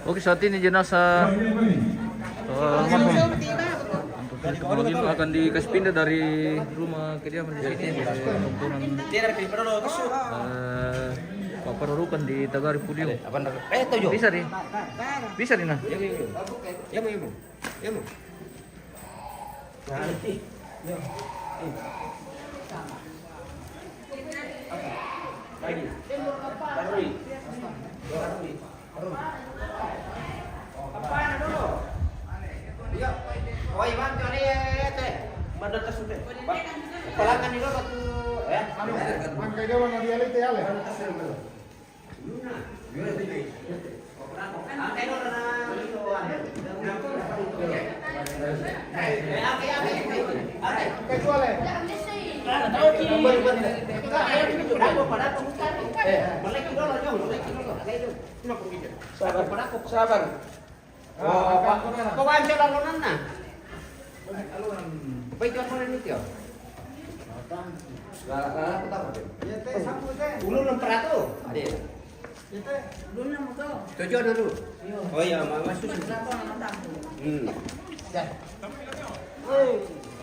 Oke, saat ini jenazah almarhum akan dikasih pindah dari rumah kediaman di sini ke kumpulan Pak Rukan di Tagari Puliu. Bisa nih, bisa nih nah. Oh, Iwan cari teh. Bandar tersebut. Pelangan itu batu ya. Man kayak mana dia lihat ya le. Sabar. Oh, Pak. Kau wancel alunan nah. Apa itu alunan itu ya? Ulu 600. Ada. Tujuan dulu. Oh iya, Mas susu. Ya.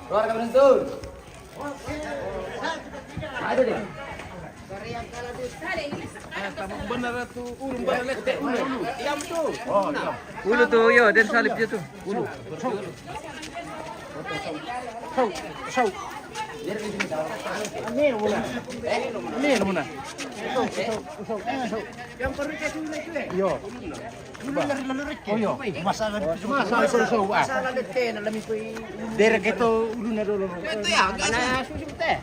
Keluar ke bentuk. Ada deh. Benar tuh ulun balik teh ulu. Iya betul. Oh, iya. Ulu tuh, yo, dan salib dia tuh. Ulu. Sau. Ini muna. Ini muna. Yang perlu kasih itu ya. Yo. Ulu lalu Oh yo. Masalah sau. Masalah dete na lami ko. Derek itu ulu na dulu. Itu ya, ana susu teh.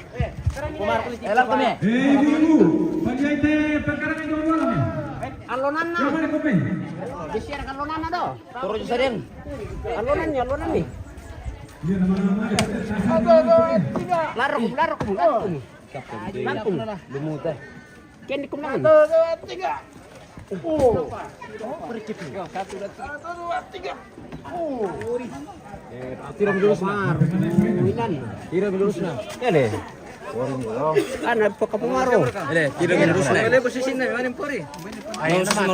Elang kami. Ibu, bagi ite perkara ini dua malam ya. Alonan na. Siapa nih kopi? Bisiar alonan na do. Turun saden. Alonan nih. Iya nama-nama. Larok. Lampung. Lumut teh. Ken dikum lang. 1, 2, 3. Oh. Percip. 1, 2, 3. Tiram dulu semar. Inan. Tiram dulu na. Ele. Ana pagkapungaro. Ele, tiram dulu na. Boleh posisinya, mana Pori? Ayo naman.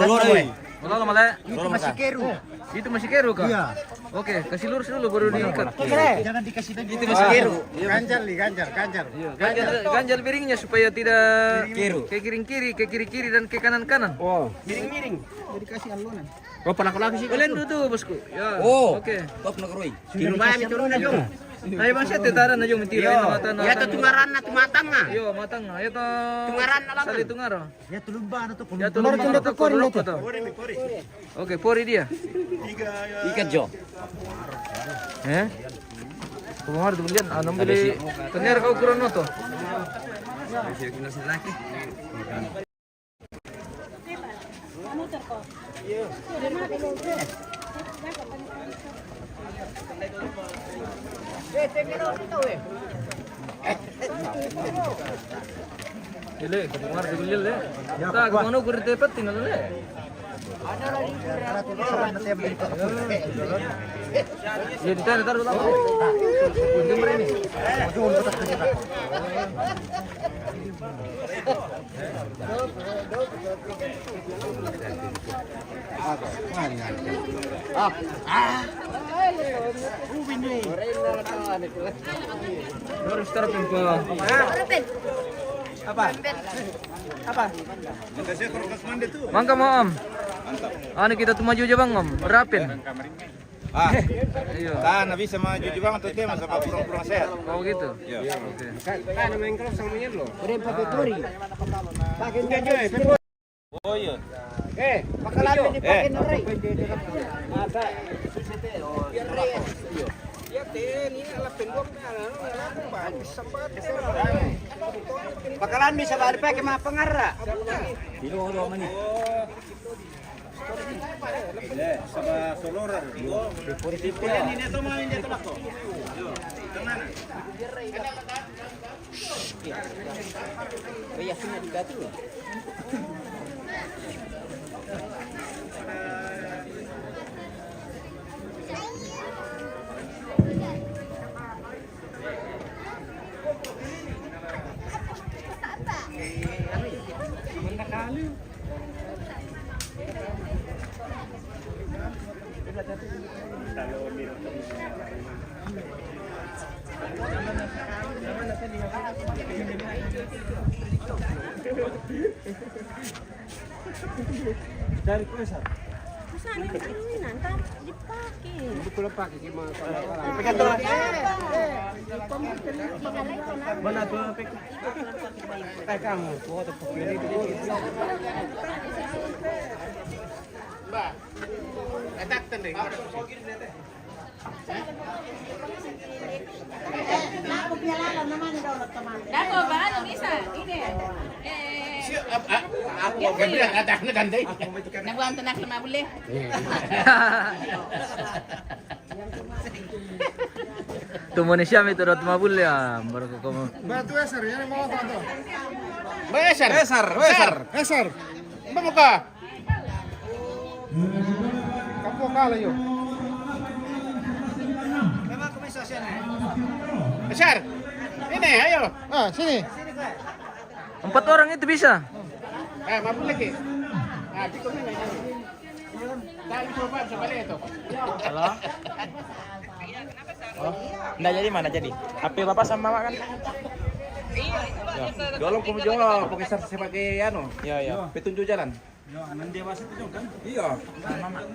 Wala malah. Itu masih keru. Itu masih keru kah? Iya. Oke, kasih lurus dulu baru diikat. Jangan dikasih lagi. Itu masih keru. Ganjar nih, ganjar. Ganjal miringnya supaya tidak Keru. ke kiri-kiri dan ke kanan-kanan. Oh, miring-miring. Jadi kasih alonan. Oh, pernah aku lagi sih. Kalian duduk, bosku. Ya. Oh. Oke. Top na kroy. Di rumah mi turun na jong. Ayo bang saya tetaran na yung mentira na mata na. Ya to tungaran na tumatang na. Yo, matang na. Ito. Tungaran na lang. Sali tungaro. Ya tulumba na to. Ya tulong mga to pori to. Oke, pori dia. Ikat jo. Kumahar tu kemudian anam beli kenyar kau ukuran no to. Ile, kumahar tu beli le. Tak, kumano kurit tepat tinggal le. Ya ditaruh taruh dulu. Timur ini. Harus taruh pempa. Apa? Mangga mau om. Anu kita tuh maju aja bang om, berapin. Iya. Tahan bisa maju juga untuk tema sama kurang-kurang sehat. Oh gitu. Iya. Oke. Kan main cross samanya lo. Udah pakai turi. Pakai Oh iya. bakalan dipakai nari. Ada. Bakalan bisa dipakai mah pengarah. Dilo mani. Sama solora. Ini tuh main dia tuh aku. Tenang. Iya, sudah diganti loh. Cari kuasa. Sana yung kainan, tapos dipakin. Hindi ko lang pake kay mga pala. Pegang to. Ihalay ko na. Mana to pek. Tay kamu, ko to pili dito. Ba. Atak tanda. Ako pinalala naman daw na taman. Dako ba? Ano isa? Ini. Ako gabriel atak na ganday. Nagbuang tanak na mabuli. Tumuni siya may turot mabul ya. Baru ko mo. Batu esar, yan ang mga tato. Besar. Esar. Bamu ka. Kapo kala yo. Besar. Ini ayo. Ah, sini. 4 orang itu bisa. Mabul lagi. Di ko na. Tayo coba balik ito. Halo? Oh, nggak jadi mana jadi? HP bapak sama mama kan? Tolong kamu jawab, Profesor sebagai anu, Iya. petunjuk jalan. Yo, anan dewasa itu kan. Iya. Mama.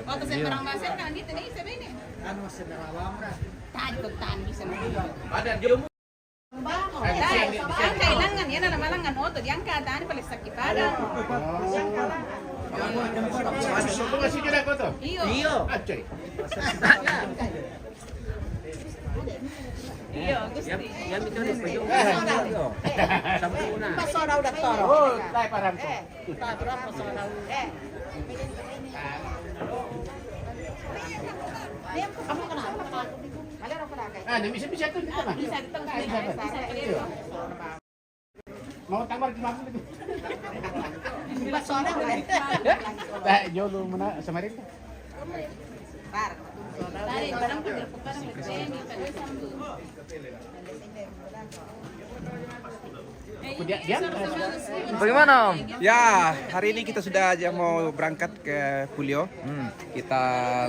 Waktu saya perang basah kan gitu nih sebenarnya. Ano sa narawam na. Tadi kok tadi bisa nih. Ada dia Ang kailangan yan na malangan oto diyan ka tani pala sa kipada. Semua sih kita ko to. Iyo. Acoy. Iyo, gusto. Pasoraw na toro. Oh, tayo parang ko. Tatro pasoraw. Kamu kenapa? Bisa tuh dito na. Bisa ditong bisa dito. Mau tamar di mana? Pasoraw na. Jolo muna sa Marin. Tadi barang kita parang ini pada sambu. Bagaimana Om? Ya, hari ini kita sudah aja mau berangkat ke Pulau. Kita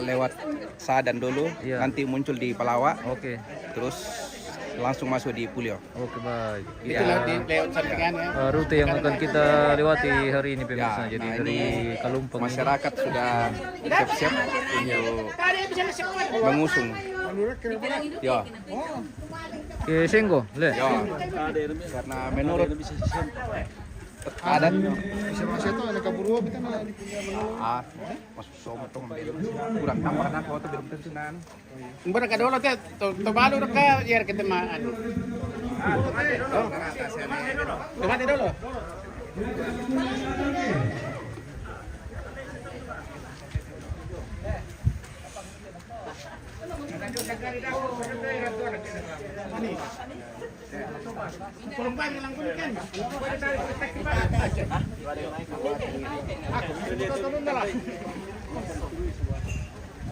lewat Sadan dulu, Iya. nanti muncul di Palawa, Oke. terus langsung masuk di Pulau. Oke baik. Itu lewat sampingan ya. Rute yang akan kita lewati hari ini pemirsa. Jadi nah dari ini Kalumpang ini. masyarakat sudah siap-siap untuk mengusung. Ya, ke Senggo, le. ya. Karena menurut adat Bisa masih to, nakaburo bitaw na. masuk somo tong kurang tambah na ko to birum tensinan. Mbara ka dolo te, to balo na ka yer kita ma ano. Tomate dolo. Kurang banyak lang kan.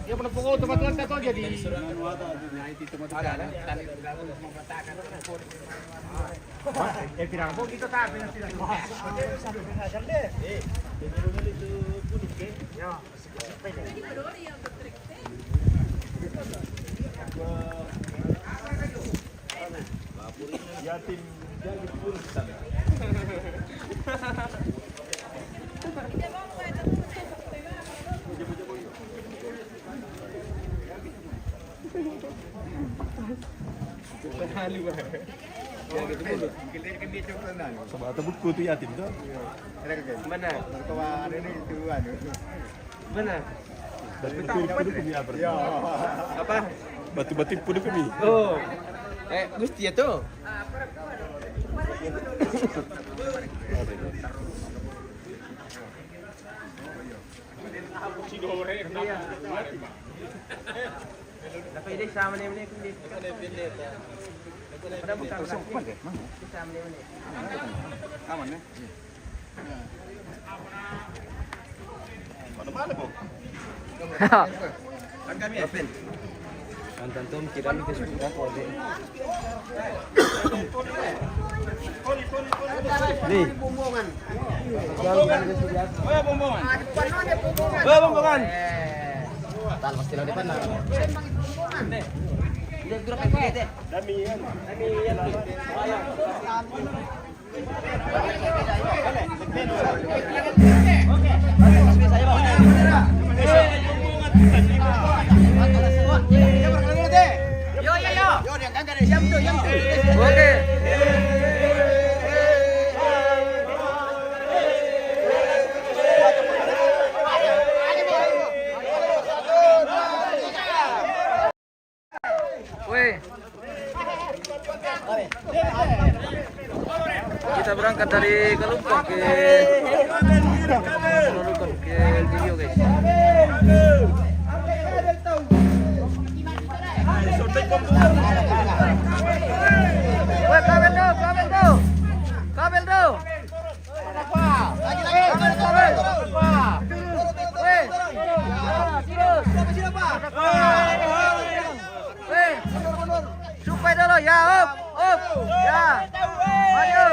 Ya pernah pukul teman-teman tato jadi. Sa bata buku tu yatim tu. Mana? Narkawa ano ni tuan. Mana? Batu-batu pun kami apa? Apa? Batu-batu pun kami. Oh. Gusti ya tuh. Napili sama ni ni kundi. Ada bukan lagi. Sama ni. Aman ya? Mana po? Kan kami ya. Antum tidak mikir sudah kode. Nih. Bumbungan. Oh, bumbungan. Oh, bumbungan. Batal pasti lo depan. Oke. Weh. Kita berangkat dari Kalumpang ke Kalumpang ke Video guys. Weh, kabel tuh. Kabel tuh. Weh. Weh. Supaya dulu ya, up. Ya. Maju.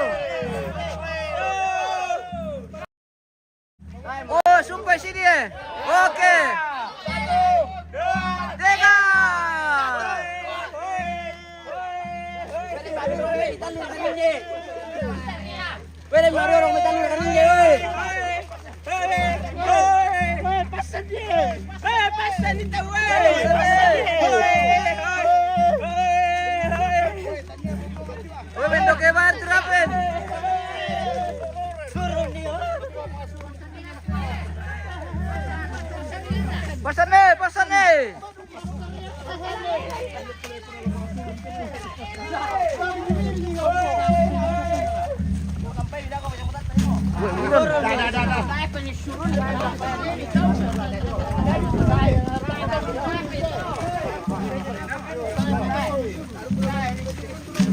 Oh, sumpah sini ya. Oke. 3. Pwede marunong may tanong kanin niya, oy. Pasan dito, oy. Oy, bendo ke bar terapin. Pasan nih.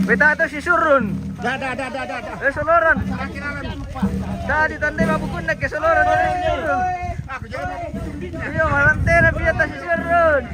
Beta itu si Surun. Dah. Soloran. Dah ditandai mabukun nak ke Soloran. Iya, malantera biata si Surun.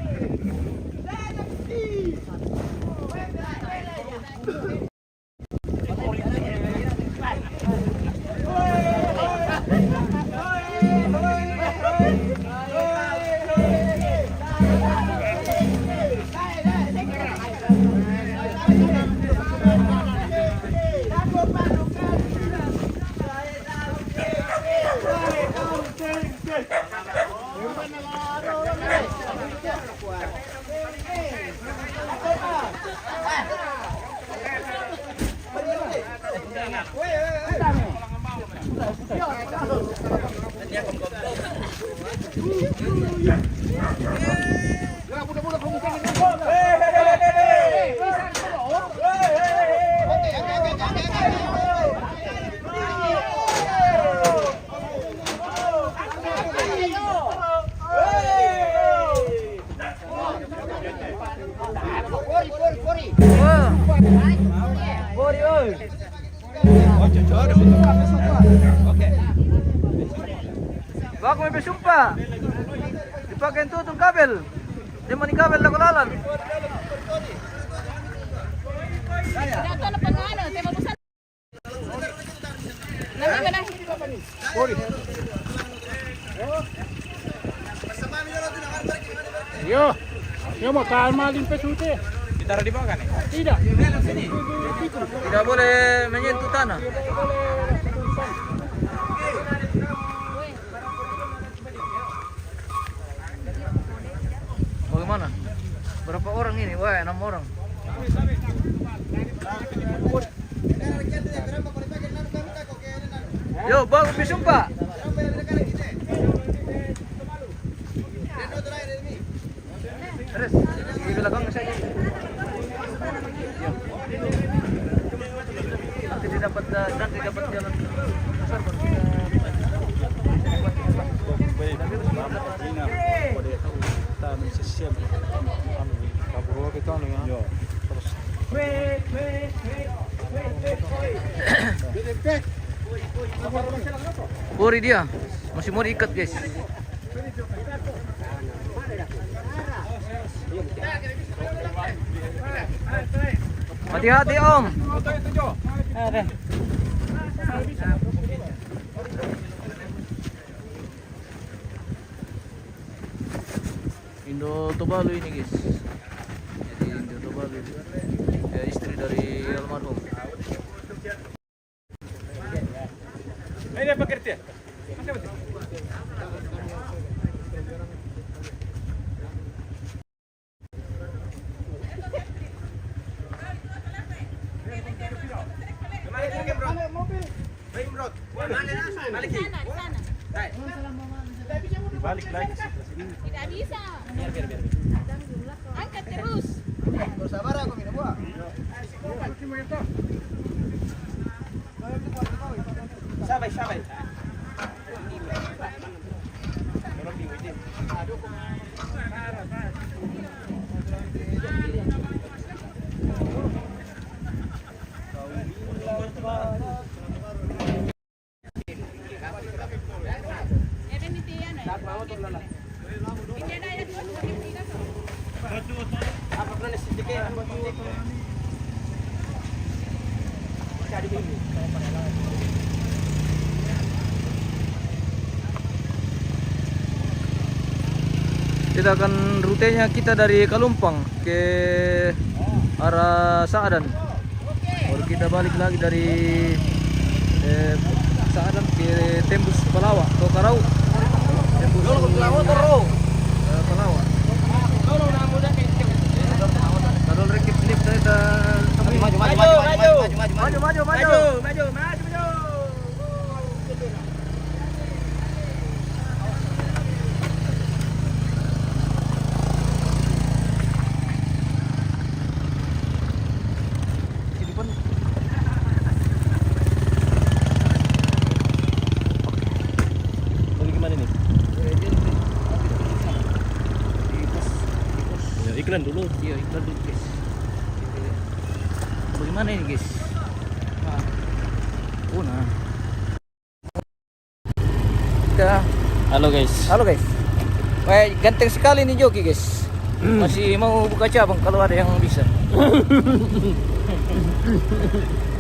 Bago may besumpa. Dipakai tutong kabel. Di man kabel na kulalan. Dato na pangano, te mabusan. Nami ba na? Yo mau kalma limpes ute. Ditaruh di bawah kan? Tidak. Tidak boleh menyentuh tanah. Bagaimana? Berapa orang ini? Wah, 6 orang. Yo, bagus disumpah. Terus, di belakang saja. Nanti dapat jalan besar baru Puri dia masih mau diikat guys. Hati-hati om. Indo Tuvalu ini guys. Jadi Indo Tuvalu ya, istri dari almarhum. Ini apa kerja? Balik lagi. Tidak bisa. Angkat terus. Bersabar aku minum buah. Sabay. Kita akan rutenya kita dari Kalumpang ke arah Saadan. Baru kita balik lagi dari Saadan ke Tembus Palawa atau Karau. Tembus Palawa. Kalau rekip slip dari maju. Gimana nih? Ya, iklan dulu. Iya, iklan dulu guys. Bagaimana ini guys? Nah. Halo guys. Halo guys. Wah, ganteng sekali nih joki guys. Masih mau buka cabang kalau ada yang bisa.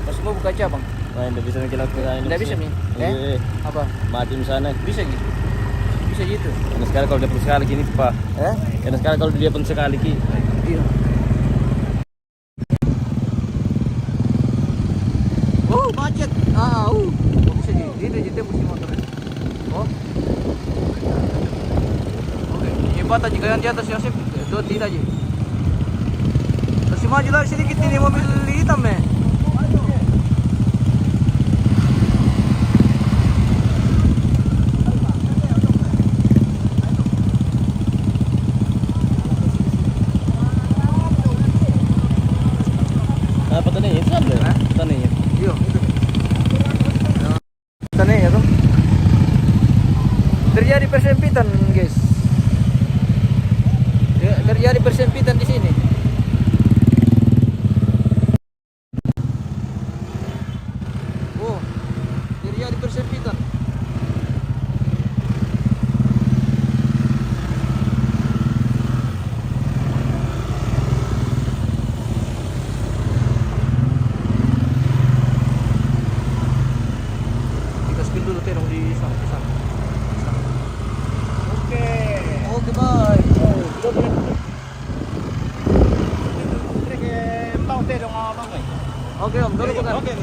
Masih mau buka cabang. Wah, tidak bisa kita lakukan. Tidak bisa nih. Apa? Mati di sana. Bisa gitu. Bisa gitu. Karena sekarang kalau dia pun sekali gini Pak. Karena sekarang kalau dia pun sekali ki. Iya. Oh, macet. Bisa gitu. Ini jadi mesti motor. Oh. Oke, jembatan jika yang di atas Yosef, itu tidak aja. Masih maju lagi sedikit ini mobil hitam nih. Apa tadi itu sampai? Tadi ya. Iya, itu. Sana ya tuh. Terjadi persempitan, guys. Ya, terjadi persempitan di sini. Oh, terjadi persempitan. Kita spill dulu terong di sana. Oke, bye. Oke om, dulu bukan. Oke.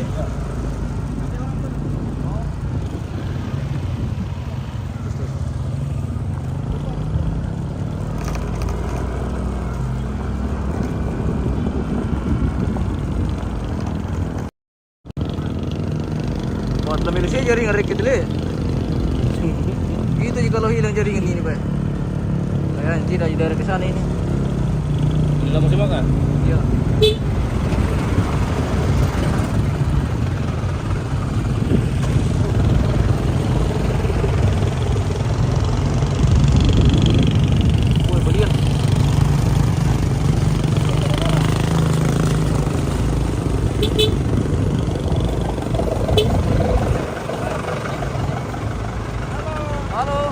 Buat lemil saya jaringan rekit dulu. Gitu juga kalau hilang jaringan ini, Pak. Kayak tidak dari ke sana ini. Sudah musim makan? Iya. Woi, belian. Halo.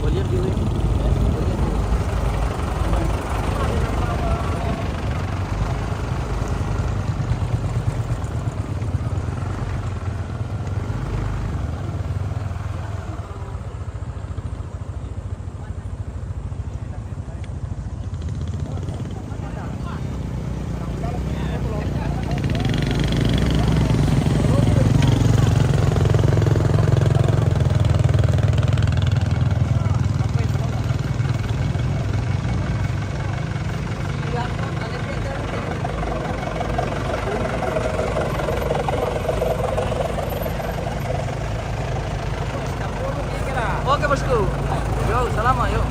Belian dulu. Oh, salamat yuk.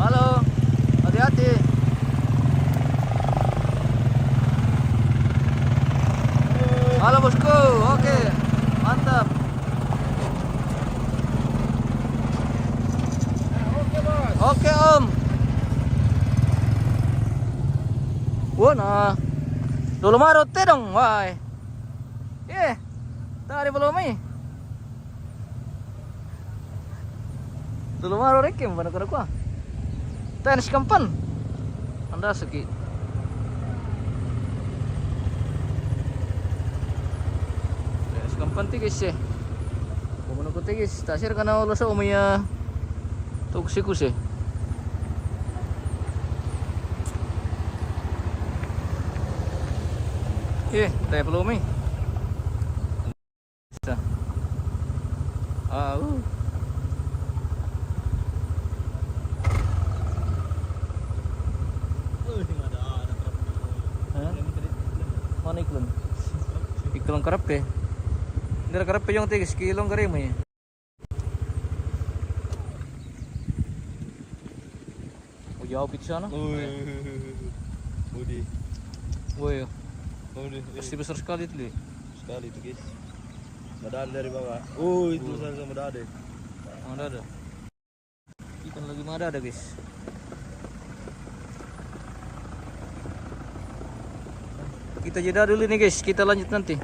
Halo, hati-hati. Halo bosku, oke, mantap. Oke om. Wah nah, dulu marot dong, wah. Tadi belum nih. Dulu marot rekim, mana kau? Tenis kampan. Anda segi. Tenis kampan tigis sih. Kumaha ko tigis. Tasir kana ulo sa umaya. Tuksikus eh. Tayo belum nih. Mana iklon? Iklon karap eh. Hindi karap yung tigis kilong kari mo eh. Oh jauh pizza na? Budi. Woi, Budi. pasti besar sekali itu. Sekali itu guys. Madade dari bawah. Itu sama madade. Mana ada? Ikan lagi mana ada guys? Kita jeda dulu nih guys, kita lanjut nanti.